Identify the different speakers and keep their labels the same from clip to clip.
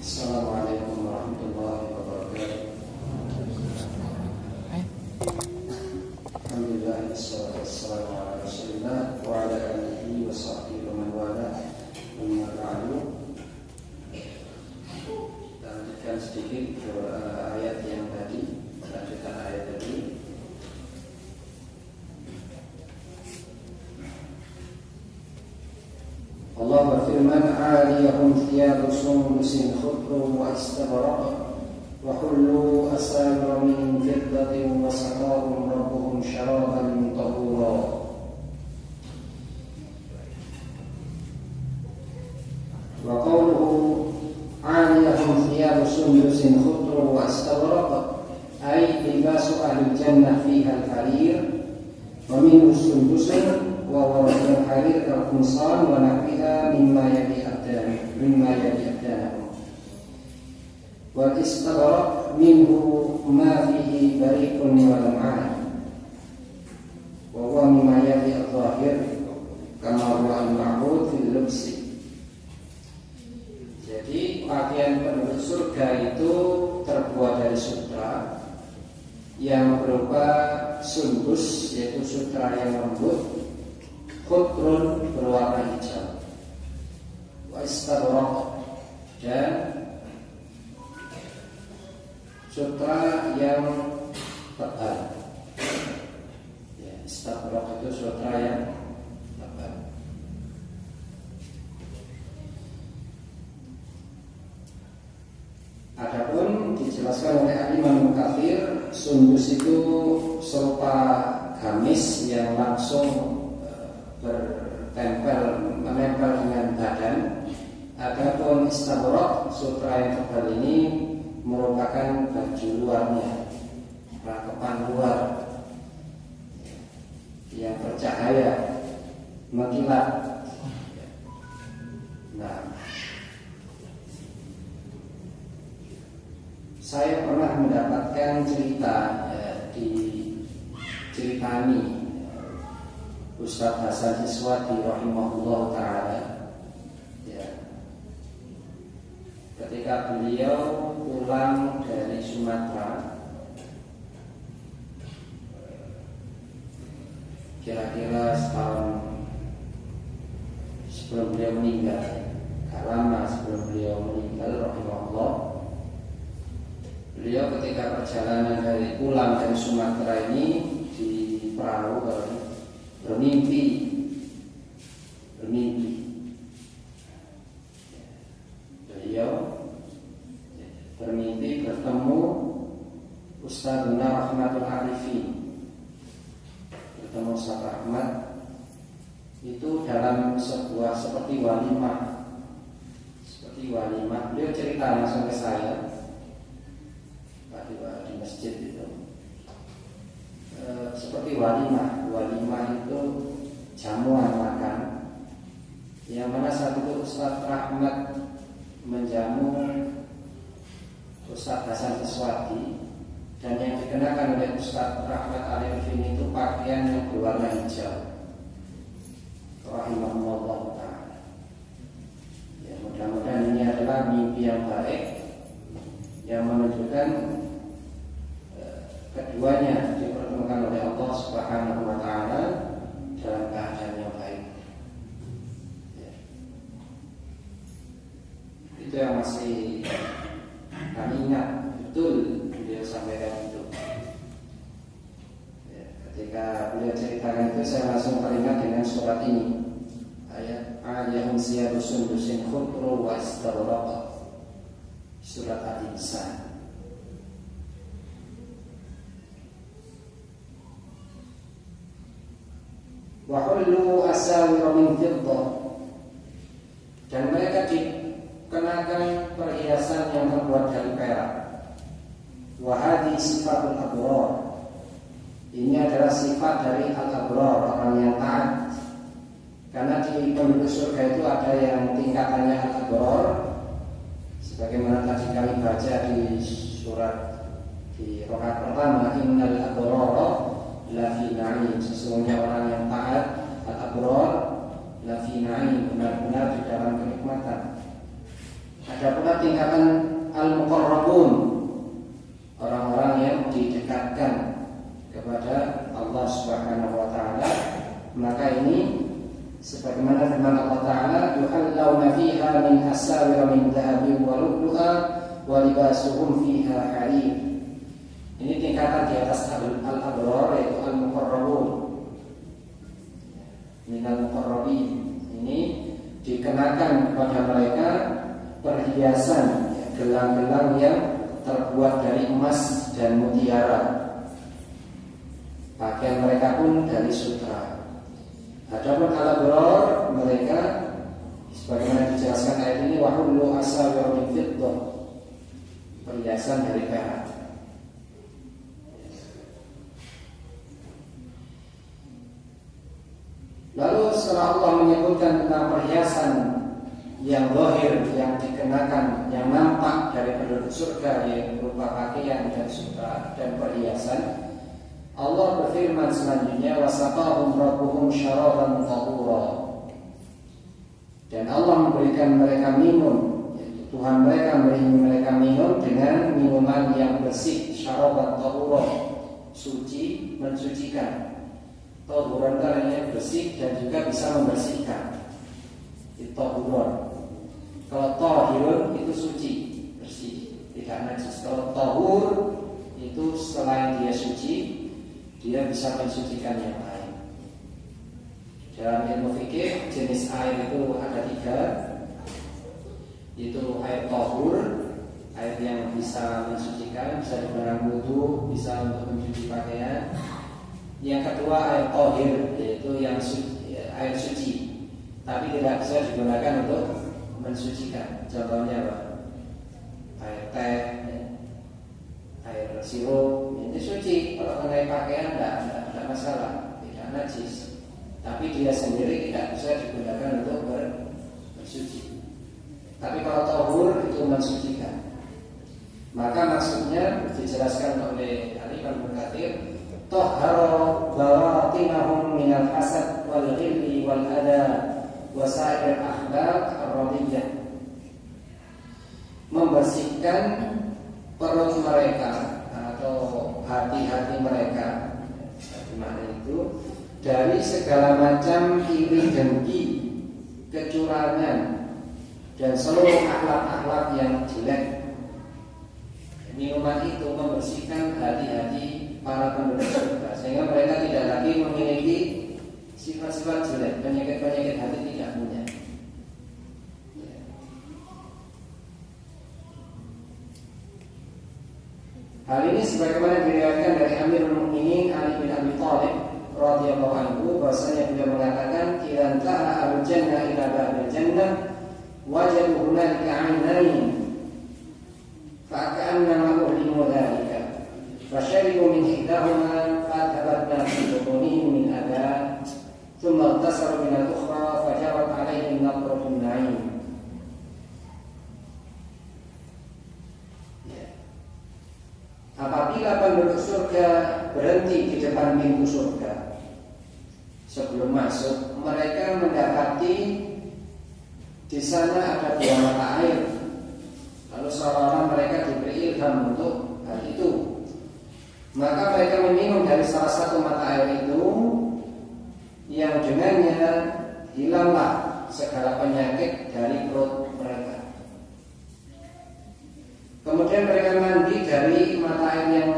Speaker 1: Assalamualaikum warahmatullahi wabarakatuh. Alhamdulillah, wassalatu wassalamu ala Rasulillah wa ala alihi wa sahbihi wa man wala. Amma ba'du. Kita lanjutkan sedikit ayat yang tadi, lanjutan ayat tadi. Allah berfirman, "'aliyahum thiyabu sundusin khudrun wa istabraq wa hullu asawira min fiddatin wa saqahum rabbuhum syaraban tahura." Wa qawluhu 'aliyahum thiyabu sundusin khudrun wa istabraq ay libasu ahli jannah fiha al-harir wa min sundusin wa warqul harir al-qumsan wa nahwiha mimma yabi'adana wal istabraq minhu ma fihi bariqun wa lam'an wa huwa mimma yabi'adh-dhahir kama huwa al-ma'hud fil lubsi. Jadi pakaian penduduk surga itu terbuat dari sutra yang berupa sundus, yaitu sutra yang lembut, khudrun berwarna hijau, wa istabraq dan sutra yang tebal. Ya, istabraq itu sutra yang tebal. Adapun dijelaskan oleh Imam Katsir, sundus itu serupa gamis yang langsung menempel dengan badan. Adapun istabraq, sutra yang tebal ini merupakan baju luarnya, rangkapan luar yang bercahaya, mengkilat. Nah, saya pernah mendapatkan cerita diceritani Ustaz Hasan Iswati rahimahullah ta'ala, ya, ketika beliau pulang dari Sumatera kira-kira setahun sebelum beliau meninggal, gak lama sebelum beliau meninggal rahimahullah, beliau ketika perjalanan dari pulang dari Sumatera ini di perahu bermimpi. Beliau bermimpi bertemu Ustadzuna Rahmatul Arifin, bertemu Ustadz Rahmat itu dalam sebuah seperti walimah. Beliau cerita langsung ke saya di masjid itu. Seperti walimah itu jamuan makan, yang mana saat itu Ustadz Rahmat menjamu Ustadz Hasan Iswati, dan yang dikenakan oleh Ustadz Rahmat Arifin itu pakaian yang berwarna hijau rahimahullah ta'ala. Ya, mudah-mudahan ini adalah mimpi yang baik yang menunjukkan keduanya dipertemukan oleh Allah Subhanahu wa ta'ala dalam keadaan yang baik. Ya. Itu yang masih kami ingat betul beliau sampaikan itu. Ya, ketika beliau ceritakan itu, saya langsung teringat dengan surat ini, ayat "'aliyahum thiyabu sundusin khudrun wa istabraq", surat Al-Insan. Wa hullu asawira min fiddah, dan mereka dikenakan perhiasan yang terbuat dari perak. Wa hadhi sifatul abrar, ini adalah sifat dari al-abrar, orang yang taat. Karena di penduduk surga itu ada yang tingkatannya al-abrar, sebagaimana tadi kami baca di surat di rakaat pertama, innal abrara lafi na'im, sesungguhnya orang yang taat al-abrar lafi na'im, benar-benar di dalam kenikmatan. Ada pula tingkatan al-muqarrabun, orang-orang yang didekatkan kepada Allah Subhanahu wa taala. Maka ini sebagaimana firman Allah taala, yuhallawna fiha min asawir min dhahabin wa lu'lu'a wa libasuhum fiha harir. Ini tingkatan di atas al-abrar, yaitu al-muqarrabun. Min al-muqarrabin. Ini dikenakan kepada mereka perhiasan, gelang-gelang yang terbuat dari emas dan mutiara. Pakaian mereka pun dari sutra. Adapun al-abrar, mereka sebagaimana dijelaskan ayat ini, wa hullu asawir min fiddah, perhiasan dari perak. Lalu setelah Allah menyebutkan tentang perhiasan yang zahir, yang dikenakan, yang nampak dari penduduk surga, yang berupa pakaian dan sutra dan perhiasan, Allah berfirman selanjutnya, wasaqahum rabbuhum syaraban tahura. Dan Allah memberikan mereka minum, yaitu Tuhan mereka memberi mereka minum dengan minuman yang bersih, syaraban tahura, suci, mensucikan. Tahuran karena bersih dan juga bisa membersihkan. Itu tahuran. Kalau tahirun itu suci, bersih, tidak najis. Kalau tahur itu selain dia suci, dia bisa mensucikan yang lain. Dalam ilmu fikih, jenis air itu ada 3, yaitu air tahur, air yang bisa mensucikan, bisa digunakan wudu, bisa untuk mencuci pakaian. Yang kedua air tahir, yaitu yang air suci, tapi tidak bisa digunakan untuk mensucikan. Contohnya apa? Air teh, air sirup, ini suci. Kalau mengenai pakaian tidak masalah, tidak najis. Tapi dia sendiri tidak bisa digunakan untuk bersuci. Tapi kalau tahur itu mensucikan. Maka maksudnya dijelaskan oleh Al-Imam Ibnu Katsir, tahhara bawatinahum minal hasad wal ghilli wal adha wa sa'ir akhlaq ar-radiyah. Membersihkan perut mereka atau hati-hati mereka, makna itu, dari segala macam iri dengki, kecurangan, dan seluruh akhlak-akhlak yang jelek. Minuman itu membersihkan hati-hati para penduduk surga, sehingga mereka tidak lagi memiliki sifat-sifat jelek, penyakit-penyakit hati tidak punya. Hal ini sebagaimana diriwayatkan dari Amirul Mukminin Ali bin Abi Thalib radhiyallahu anhu, bahwasanya beliau mengatakan, "Idzan ta'a al-jannah ila babil jannah wajadu hunalika 'ainain fa'ka'annama uhlimu dzalika fasharibu min ihdahuma fa'tabatna fi butunihim min adha thumma ightasalu min al-ukhra fajarat 'alaihim naqratun na'im." Apabila penduduk surga berhenti di depan pintu surga, sebelum masuk mereka mendapati di sana ada 2 mata air. Lalu seolah-olah mereka diberi ilham untuk hal itu. Maka mereka meminum dari salah satu mata air itu, yang dengannya hilanglah segala penyakit dari perut mereka. Kemudian mereka mandi dari mata air yang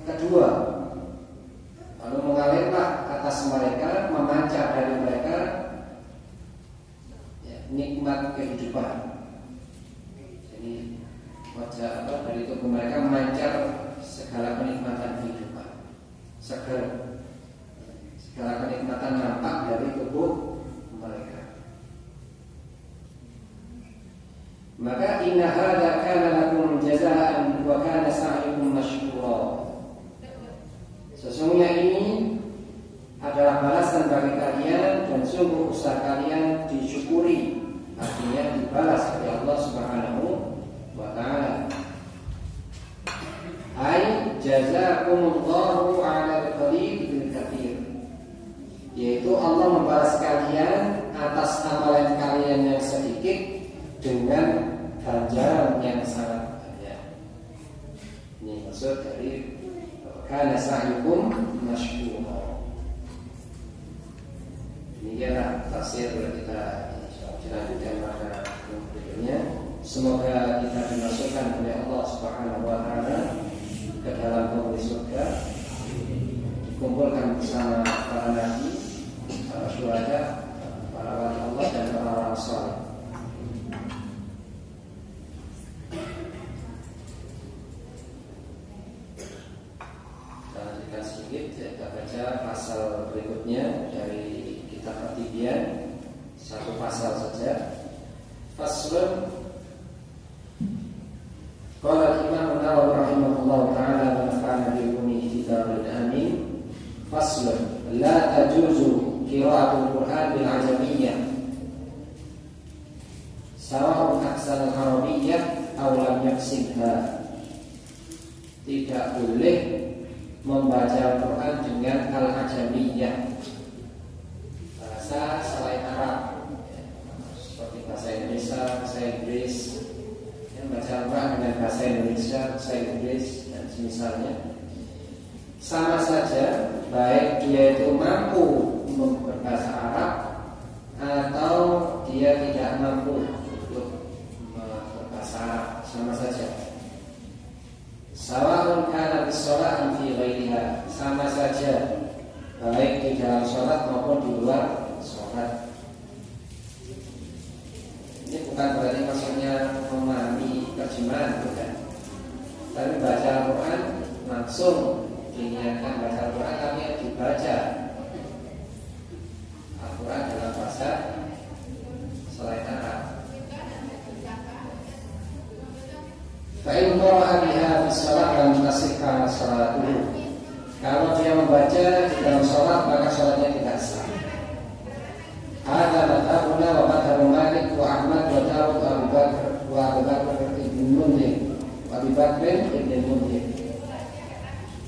Speaker 1: kedua, lalu mengalirlah atas mereka, memancar dari mereka nikmat kehidupan. Jadi wajah dari tubuh mereka memancar segala kenikmatan kehidupan, segar, segala kenikmatan nampak dari tubuh mereka. Maka inna hadza kana lakum jazaa'an wa kana sa'yukum mashkura. Sesungguhnya ini adalah balasan bagi kalian dan sungguh usaha kalian disyukuri, artinya dibalas oleh Allah Subhanahu wa taala. Ai jazakumullahu 'ala al-qalil bil katsir. Yaitu Allah membalas kalian atas amalan kalian yang sedikit dengan ganjaran maksud dari kana sa'yukum masykura. Demikianlah tafsir kita lanjutkan pada berikutnya. Semoga kita dimasukkan oleh Allah Subhanahu wa taala ke dalam penghuni surga, dikumpulkan bersama para nabi, para syuhada, para wali Allah dan para orang saleh. Kita sedikit kita baca pasal berikutnya dari kitab At-Tibyan, satu pasal saja. Faslun. Qala Imam Nawawi rahimahullah taala wa nafa'ana bi ilmihi kitabul amin. Faslun. La tajuzu qira'atul Qur'an bil ajamiyyah. Sawa'un ahsana al-arabiyyah aw lam yaqsidha. Tidak boleh membaca Al-Quran dengan al-ajamiyyah, bahasa selain Arab, seperti bahasa Indonesia, bahasa Inggris. Membaca Al-Quran dengan bahasa Indonesia, bahasa Inggris dan semisalnya, sama saja, baik dia itu mampu berbahasa Arab atau dia tidak mampu untuk berbahasa Arab, sama saja. Sawa'un kana bis-shalah fi ghairiha, sama saja baik di dalam sholat maupun di luar sholat. Ini bukan berarti maksudnya memahami terjemahan, bukan. Tapi baca Al-Quran langsung diniatkan baca Al-Quran, tapi dibaca Al-Quran dalam bahasa selain Arab. Fa'in qara'a biha fi shalah lam tasihha shalatuhu. Kalau dia membaca di dalam sholat maka sholatnya tidak sah. Hadza madhabuna wa madhabu Malik wa Ahmad wa Dawud wa Abu Bakr ibn Mundhir wa Abu Bakr ibn Mundhir.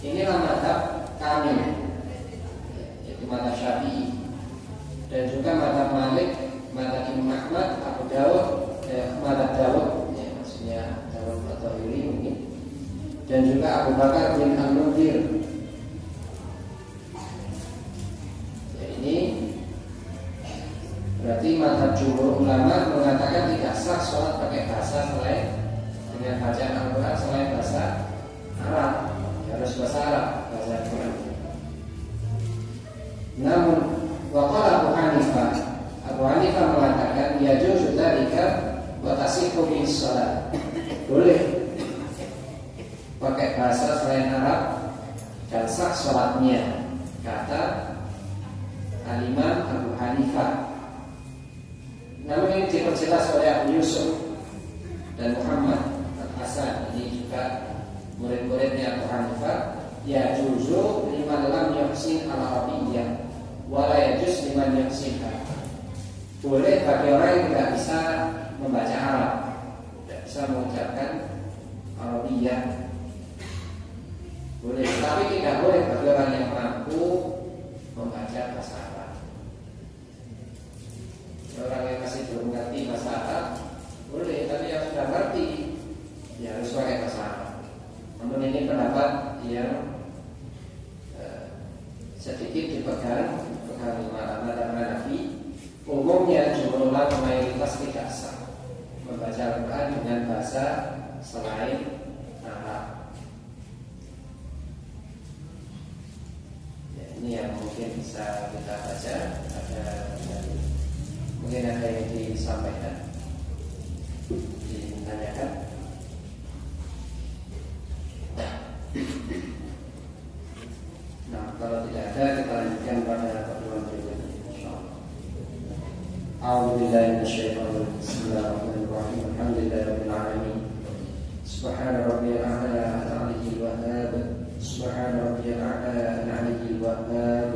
Speaker 1: Inilah madhab kami, yaitu madhab Syafi'i, dan juga madhab Malik, madhab Imam Ahmad, Abu Dawud, madhab Dawud, maksudnya atau ini mungkin, dan juga Abu Bakar bin Al-Mundhir. Ya, ini berarti mazhab jumhur ulama mengatakan tidak sah sholat pakai bahasa selain dengan bacaan Al-Quran selain bahasa Arab, harus bahasa Arab, bahasa Al-Quran. Namun waqala Abu Hanifah mengatakan yajuzu dzalika wa tasihhu bi shalah. Boleh pakai bahasa selain Arab dan sah sholatnya, kata Al-Imam Abu Hanifah. Namun ini diperjelas oleh Abu Yusuf dan Muhammad Al-Hasan, ini juga murid-muridnya Abu Hanifah. Ya juzu liman lam yuhsin al-arabiyyah wa la yajuz liman yuhsinha. Boleh bagi orang yang tidak bisa membaca Arab, bisa mengucapkan Arabiyah, boleh, tapi tidak boleh bagi orang yang mampu membaca bahasa Arab. Orang yang masih belum mengerti bahasa Arab boleh, tapi yang sudah mengerti ya harus pakai bahasa Arab. Namun ini pendapat yang sedikit dipegang ulama Hanafi. Umumnya jumhur ulama mayoritas tidak sah membaca Al-Quran dengan bahasa selain Arab. Ya, ini yang mungkin bisa kita baca. Mungkin ada yang disampaikan, ditanyakan. Nah, kalau tidak ada kita lanjutkan pada pertemuan berikutnya. A'udzu billahi minasyaitonir rajim. Bismillahirrahmanirrahim. Alhamdulillahirabbil alamin. Subhana rabbiyal a'la al-'aliyyil wahhab. Subhana rabbiyal a'la al-'aliyyil wahhab.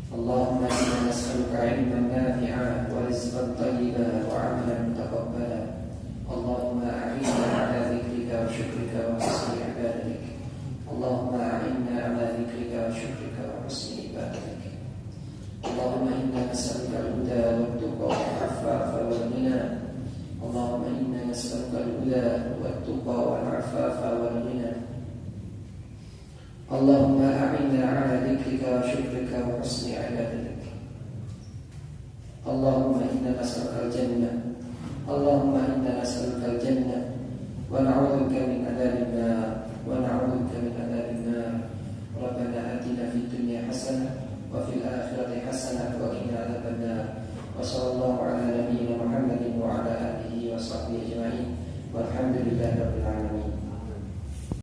Speaker 1: Allahumma inna nas'aluka 'ilman nafi'an wa rizqan thayyiban wa 'amalan mutaqabbalan. Allahumma a'inna 'ala dzikrika wa syukrika wa husni 'ibadatik. Allahumma a'inna 'ala dzikrika wa syukrika wa husni 'ibadatik. Allahumma inna nas'aluka al-huda wat-tuqa wal-'afafa wal-ghina. Allahumma inna nas'aluka al-huda wat-tuqa wal-'afafa wal-ghina. Allahumma a'inna ala dzikrika wa syukrika wa husni ibadatik. Allahumma inna nas'aluka al-jannah. Allahumma inna nas'aluka al-jannah wa na'udzu